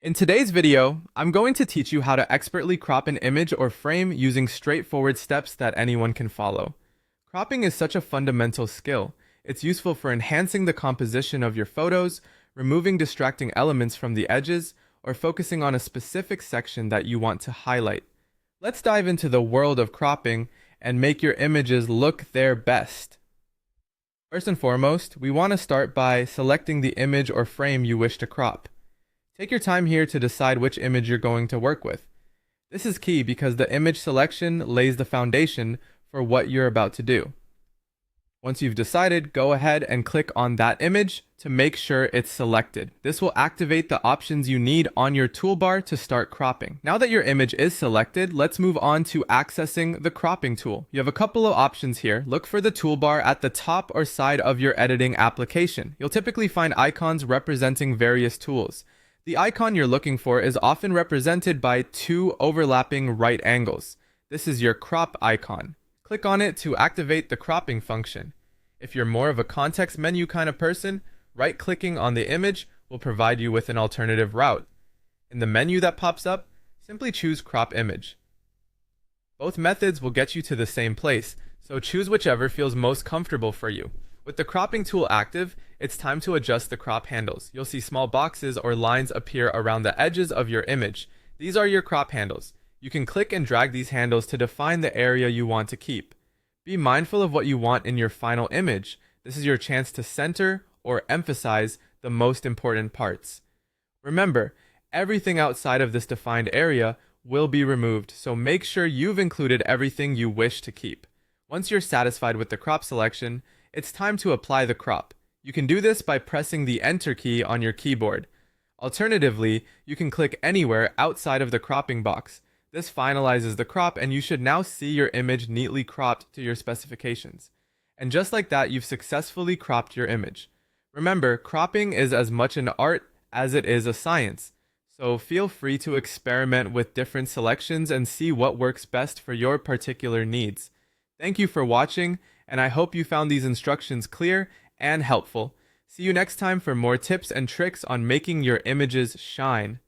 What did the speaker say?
In today's video, I'm going to teach you how to expertly crop an image or frame using straightforward steps that anyone can follow. Cropping is such a fundamental skill. It's useful for enhancing the composition of your photos, removing distracting elements from the edges, or focusing on a specific section that you want to highlight. Let's dive into the world of cropping and make your images look their best. First and foremost, we want to start by selecting the image or frame you wish to crop. Take your time here to decide which image you're going to work with. This is key because the image selection lays the foundation for what you're about to do. Once you've decided, go ahead and click on that image to make sure it's selected. This will activate the options you need on your toolbar to start cropping. Now that your image is selected, let's move on to accessing the cropping tool. You have a couple of options here. Look for the toolbar at the top or side of your editing application. You'll typically find icons representing various tools. The icon you're looking for is often represented by two overlapping right angles. This is your crop icon. Click on it to activate the cropping function. If you're more of a context menu kind of person, right-clicking on the image will provide you with an alternative route. In the menu that pops up, simply choose Crop Image. Both methods will get you to the same place, so choose whichever feels most comfortable for you. With the cropping tool active, it's time to adjust the crop handles. You'll see small boxes or lines appear around the edges of your image. These are your crop handles. You can click and drag these handles to define the area you want to keep. Be mindful of what you want in your final image. This is your chance to center or emphasize the most important parts. Remember, everything outside of this defined area will be removed, so make sure you've included everything you wish to keep. Once you're satisfied with the crop selection, it's time to apply the crop. You can do this by pressing the Enter key on your keyboard. Alternatively, you can click anywhere outside of the cropping box. This finalizes the crop and you should now see your image neatly cropped to your specifications. And just like that, you've successfully cropped your image. Remember, cropping is as much an art as it is a science. So feel free to experiment with different selections and see what works best for your particular needs. Thank you for watching, and I hope you found these instructions clear and helpful. See you next time for more tips and tricks on making your images shine.